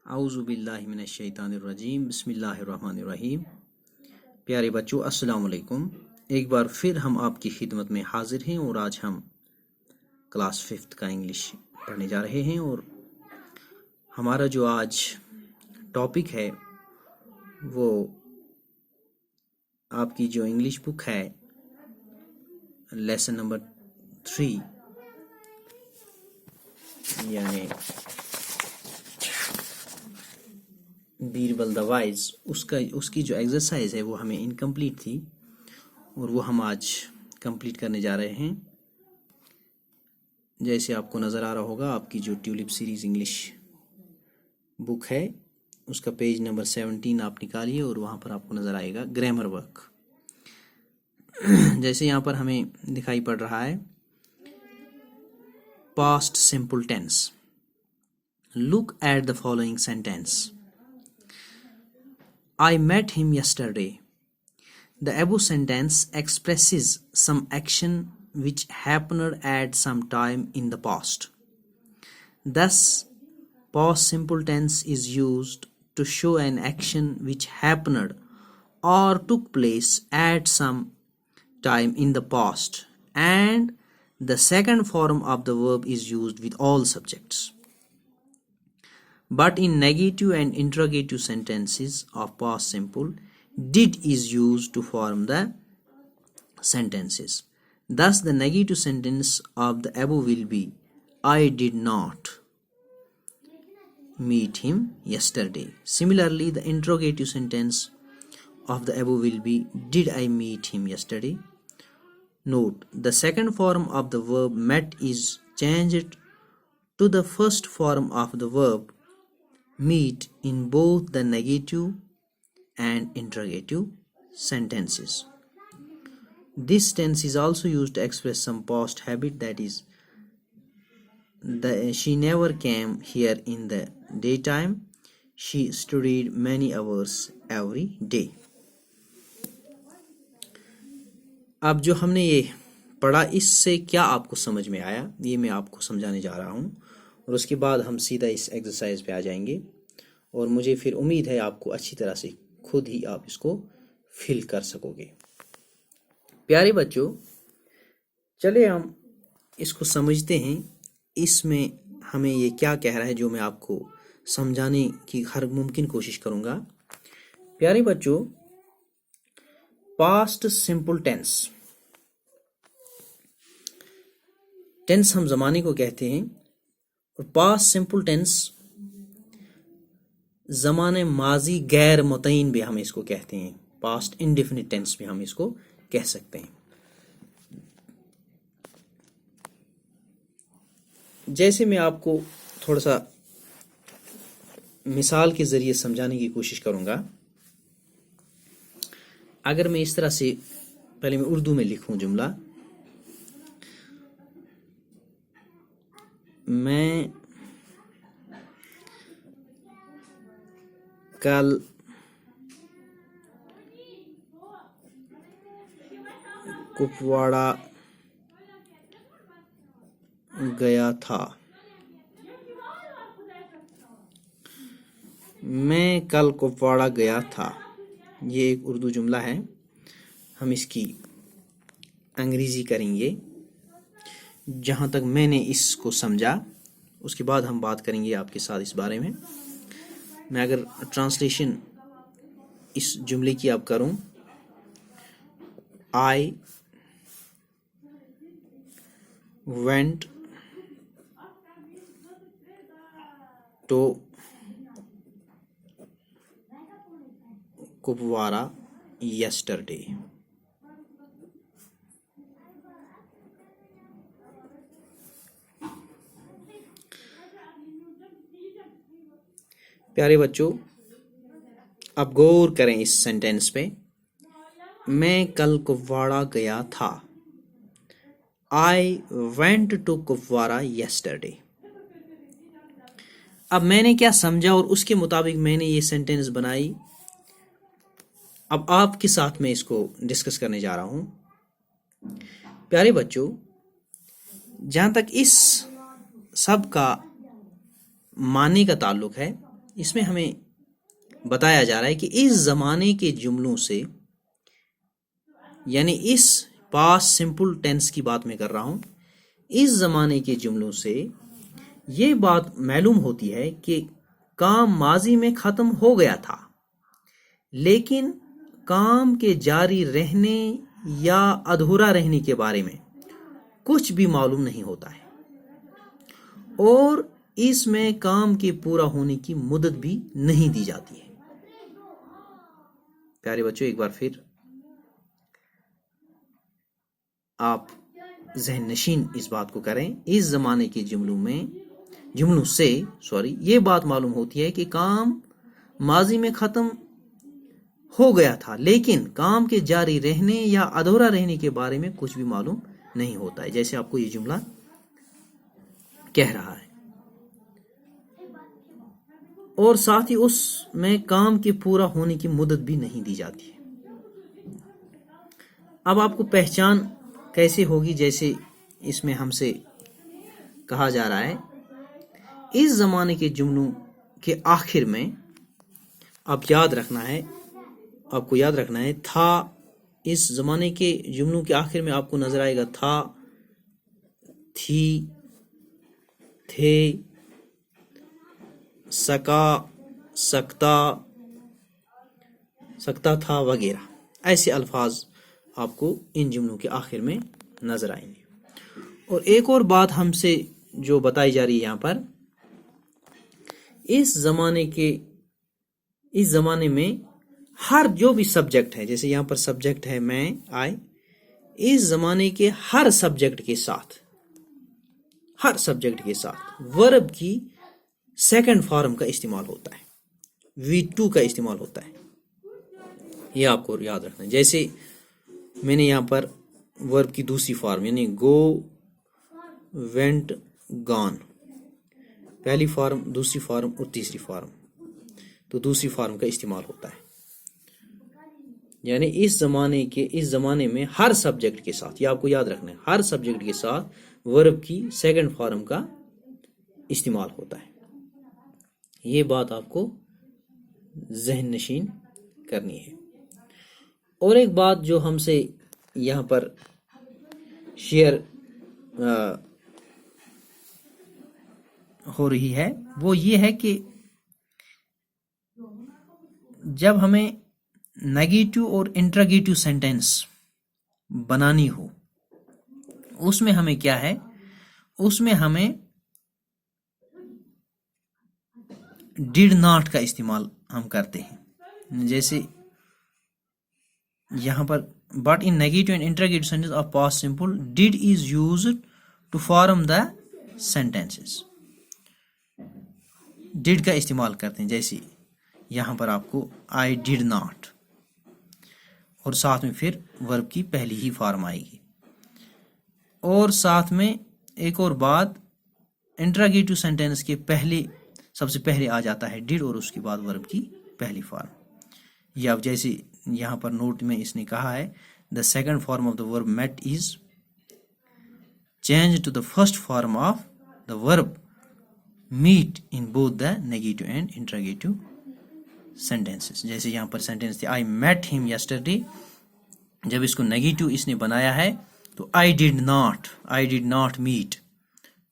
आऊज़ुबिल्लाहि मिनश्शैतानिर्रजीम बिस्मिल्लाहिर्रहमानिर्रहीम। प्यारे बच्चों, अस्सलाम वालेकुम। एक बार फिर हम आपकी खिदमत में हाजिर हैं और आज हम क्लास 5th का इंग्लिश पढ़ने जा रहे हैं। और हमारा जो आज टॉपिक है वो आपकी जो इंग्लिश बुक है लेसन नंबर 3 यानी बीरबल द वाइज उसकी जो एक्सरसाइज है वो हमें इनकम्प्लीट थी और वो हम आज कंप्लीट करने जा रहे हैं। जैसे आपको नज़र आ रहा होगा, आपकी जो ट्यूलिप सीरीज़ इंग्लिश बुक है उसका पेज नंबर 17 आप निकालिए और वहाँ पर आपको नज़र आएगा ग्रामर वर्क। जैसे यहाँ पर हमें दिखाई पड़ रहा है past simple tense. Look at the following sentence. I met him yesterday. The above sentence expresses some action which happened at some time in the past. Thus, past simple tense is used to show an action which happened or took place at some time in the past, and the second form of the verb is used with all subjects. But in negative and interrogative sentences of past simple, did is used to form the sentences. Thus, the negative sentence of the above will be, I did not meet him yesterday. Similarly, the interrogative sentence of the above will be, did I meet him yesterday? Note, the second form of the verb met is changed to the first form of the verb meet in both the negative and interrogative sentences. This tense is also used to express some past habit, that is, she never came here in the daytime. She studied many hours every day. अब जो हमने ये पढ़ा, इससे क्या आपको समझ में आया ये मैं आपको समझाने जा रहा हूँ और उसके बाद हम सीधा इस एक्सरसाइज पे आ जाएंगे और मुझे फिर उम्मीद है आपको अच्छी तरह से खुद ही आप इसको फिल कर सकोगे। प्यारे बच्चों, चले हम इसको समझते हैं। इसमें हमें ये क्या कह रहा है जो मैं आपको समझाने की हर मुमकिन कोशिश करूँगा। प्यारे बच्चों, पास्ट सिंपल टेंस हम ज़माने को कहते हैं और पास्ट सिंपल टेंस ज़माने माजी गैर मुतय्यन भी हम इसको कहते हैं। पास्ट इंडेफिनिट टेंस भी हम इसको कह सकते हैं। जैसे मैं आपको थोड़ा सा मिसाल के ज़रिए समझाने की कोशिश करूँगा। अगर मैं इस तरह से पहले मैं उर्दू में लिखूँ जुमला, मैं कल कुपवाड़ा गया था। मैं कल कुपवाड़ा गया था, ये एक उर्दू जुमला है। हम इसकी अंग्रेजी करेंगे जहाँ तक मैंने इसको समझा, उसके बाद हम बात करेंगे आपके साथ इस बारे में। मैं अगर ट्रांसलेशन इस जुमले की अब करूं, I went to Kupwara yesterday. प्यारे बच्चों, अब गौर करें इस सेंटेंस पे। मैं कल कुपवाड़ा गया था। I went to Kupwara yesterday. अब मैंने क्या समझा और उसके मुताबिक मैंने ये सेंटेंस बनाई। अब आपके साथ मैं इसको डिस्कस करने जा रहा हूं। प्यारे बच्चों, जहां तक इस सब का मानने का ताल्लुक है, इसमें हमें बताया जा रहा है कि इस ज़माने के जुमलों से, यानी इस पास्ट सिंपल टेंस की बात मैं कर रहा हूँ, इस ज़माने के जुमलों से ये बात मालूम होती है कि काम माजी में ख़त्म हो गया था, लेकिन काम के जारी रहने या अधूरा रहने के बारे में कुछ भी मालूम नहीं होता है, और इसमें काम के पूरा होने की मुद्दत भी नहीं दी जाती है। प्यारे बच्चों, एक बार फिर आप ज़हन नशीन इस बात को करें। इस ज़माने के जुमलों से ये बात मालूम होती है कि काम माजी में ख़त्म हो गया था, लेकिन काम के जारी रहने या अधूरा रहने के बारे में कुछ भी मालूम नहीं होता है, जैसे आपको ये जुमला कह रहा है। और साथ ही उसमें काम के पूरा होने की मुद्दत भी नहीं दी जाती है। अब आपको पहचान कैसे होगी? जैसे इसमें हमसे कहा जा रहा है, इस ज़माने के जुमलों के आखिर में आपको याद रखना है था। इस ज़माने के जुमलों के आखिर में आपको नजर आएगा था, थी, थे, सका, सकता था वगैरह। ऐसे अल्फाज आपको इन जुमलों के आखिर में नजर आएंगे। और एक और बात हमसे जो बताई जा रही है यहाँ पर, इस ज़माने में हर जो भी सब्जेक्ट है, जैसे यहाँ पर सब्जेक्ट है मैं, आई, इस ज़माने के हर सब्जेक्ट के साथ वर्ब की सेकंड फॉर्म का इस्तेमाल होता है, V2 का इस्तेमाल होता है। ये आपको याद रखना है। जैसे मैंने यहाँ पर वर्ब की दूसरी फॉर्म, यानी गो, वेंट, गॉन, पहली फॉर्म, दूसरी फॉर्म और तीसरी फॉर्म, तो दूसरी फॉर्म का इस्तेमाल होता है। यानी इस ज़माने में हर सब्जेक्ट के साथ, ये आपको याद रखना है, हर सब्जेक्ट के साथ वर्ब की सेकंड फॉर्म का इस्तेमाल होता है। ये बात आपको ज़हन नशीन करनी है। और एक बात जो हमसे यहाँ पर शेयर हो रही है, वो ये है कि जब हमें नेगेटिव और इंट्रोगेटिव सेंटेंस बनानी हो, उसमें हमें क्या है, उसमें हमें डिड नॉट का इस्तेमाल हम करते हैं। जैसे यहाँ पर, but in negative and interrogative sentence of past simple did is used to form the sentences. Did का इस्तेमाल करते हैं। जैसे यहाँ पर आपको आई डिड नॉट, और साथ में फिर वर्ब की पहली ही फॉर्म आएगी। और साथ में एक और बात, इंट्रोगेटिव सेंटेंस के सबसे पहले आ जाता है डिड, और उसके बाद वर्ब की पहली फॉर्म। या जैसे यहाँ पर नोट में इसने कहा है, the second form of the verb met is change to the first form of the verb meet in both the negative and interrogative sentences. जैसे यहाँ पर सेंटेंस थे, आई मेट हिम यस्टरडे, जब इसको नेगेटिव इसने बनाया है तो आई डिड नॉट मीट,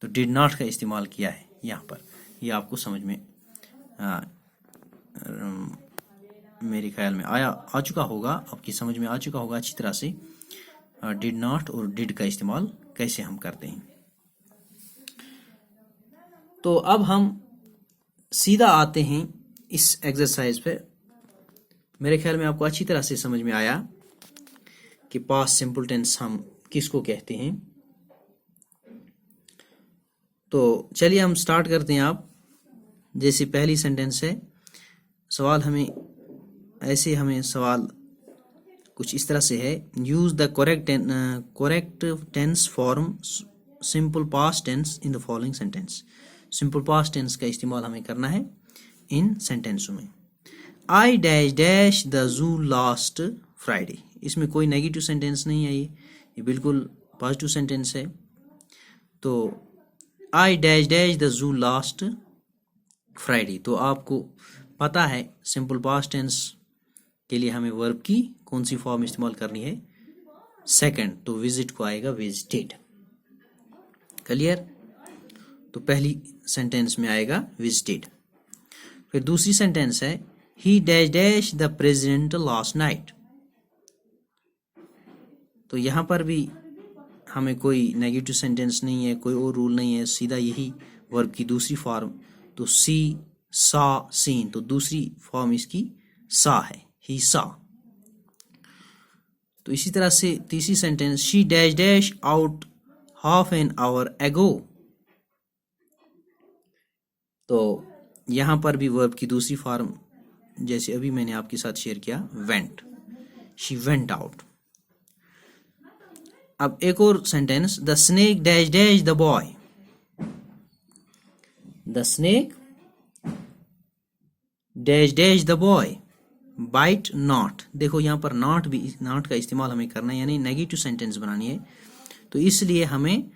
तो डिड नॉट का इस्तेमाल किया है यहाँ पर। ये आपको समझ में मेरे ख्याल में आ चुका होगा, आपकी समझ में आ चुका होगा अच्छी तरह से डिड नॉट और डिड का इस्तेमाल कैसे हम करते हैं। तो अब हम सीधा आते हैं इस एक्सरसाइज पे। मेरे ख्याल में आपको अच्छी तरह से समझ में आया कि पास्ट सिंपल टेंस हम किसको कहते हैं। तो चलिए हम स्टार्ट करते हैं। आप जैसे पहली सेंटेंस है, सवाल हमें सवाल कुछ इस तरह से है, use the correct tense form simple past tense in the following sentence. Simple past tense का इस्तेमाल हमें करना है इन सेंटेंसों में। I dash dash the zoo last Friday, इसमें कोई नेगेटिव सेंटेंस नहीं है, ये बिल्कुल पॉजिटिव सेंटेंस है। तो आई dash dash the zoo last Friday. तो आपको पता है सिंपल पास्ट टेंस के लिए हमें वर्ब की कौन सी फॉर्म इस्तेमाल करनी है, सेकंड। तो विजिट को आएगा विजिटेड। क्लियर। तो पहली सेंटेंस में आएगा विजिटेड। फिर दूसरी सेंटेंस है ही dash dash the president last night. तो यहां पर भी हमें कोई नेगेटिव सेंटेंस नहीं है, कोई और रूल नहीं है, सीधा यही वर्ब की दूसरी फॉर्म। तो सी, सा, सीन, तो दूसरी फॉर्म इसकी सा है, ही सा। तो इसी तरह से तीसरी sentence she dash dash out half an hour एगो। तो यहां पर भी वर्ब की दूसरी फॉर्म जैसे अभी मैंने आपके साथ शेयर किया, वेंट, शी वेंट आउट। अब एक और sentence the snake dash dash the boy. The snake dash dash the boy bite not. देखो यहां पर नॉट का इस्तेमाल हमें करना है, यानी नेगेटिव सेंटेंस बनानी है, तो इसलिए हमें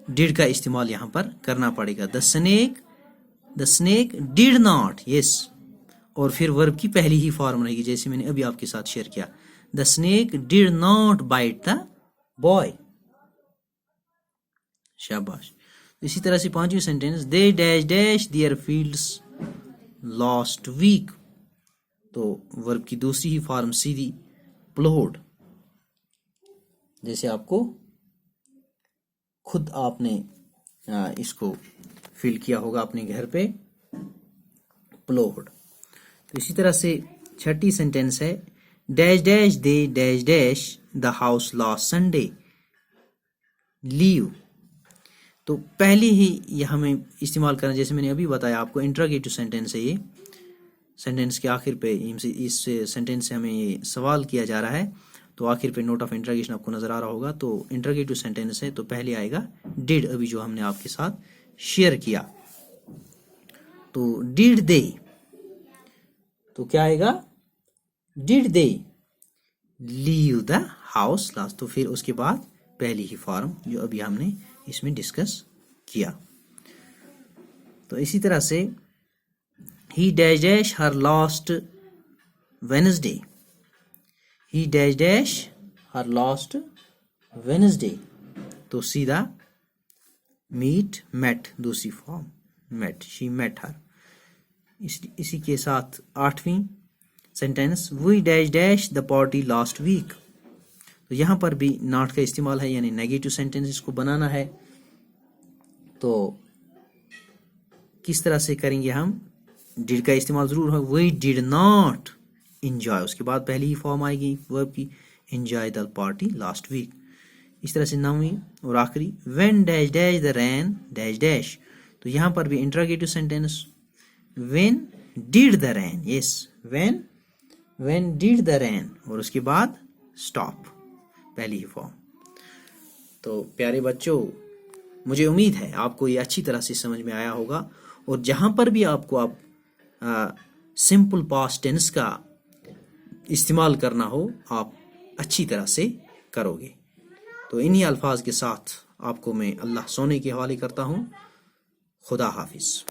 डिड का इस्तेमाल यहां पर करना पड़ेगा। The snake did not, yes. और फिर वर्ब की पहली ही फॉर्म रहेगी जैसे मैंने अभी आपके साथ शेयर किया, the snake did not bite the boy. शाबाश। इसी तरह से पांचवी sentence they dash dash their fields last week. तो वर्ब की दूसरी ही फॉर्म सीधी प्लोड, जैसे आपको खुद आपने इसको फील किया होगा अपने घर पे, प्लोड। तो इसी तरह से छठी सेंटेंस है dash dash they dash dash the house last Sunday leave. तो पहले ही ये हमें इस्तेमाल करना, जैसे मैंने अभी बताया आपको, इंट्रोगेटिव सेंटेंस है ये। सेंटेंस के आखिर पे इस सेंटेंस से हमें ये सवाल किया जा रहा है, तो आखिर पे नोट ऑफ इंट्रोगेशन आपको नजर आ रहा होगा। तो इंट्रोगेटिव सेंटेंस है, तो पहले आएगा डिड, अभी जो हमने आपके साथ शेयर किया। तो डिड दे, तो क्या आएगा, did they leave the house last. तो फिर उसके बाद पहली ही फॉर्म जो अभी हमने इसमें डिस्कस किया। तो इसी तरह से he dash dash her last Wednesday. He dash dash her last Wednesday. तो सीधा मीट मेट, दूसरी form met, she met her. इसी के साथ आठवीं sentence we dash dash the party last week. तो यहां पर भी नॉट का इस्तेमाल है, यानी नेगेटिव सेंटेंस इसको बनाना है। तो किस तरह से करेंगे हम, डिड का इस्तेमाल जरूर है, वी डिड नॉट एंजॉय, उसके बाद पहली ही फॉर्म आएगी वर्ब की, enjoy the party last week. इस तरह से नौवीं और आखिरी when dash dash the rain dash dash. तो यहां पर भी interrogative sentence when did the rain, yes, when did the rain, और उसके बाद स्टॉप, पहली ही फॉर्म। तो प्यारे बच्चों, मुझे उम्मीद है आपको ये अच्छी तरह से समझ में आया होगा, और जहां पर भी आपको आप सिंपल पास्ट टेंस का इस्तेमाल करना हो, आप अच्छी तरह से करोगे। तो इन्हीं अल्फाज के साथ आपको मैं अल्लाह सोने के हवाले करता हूँ। खुदा हाफिज।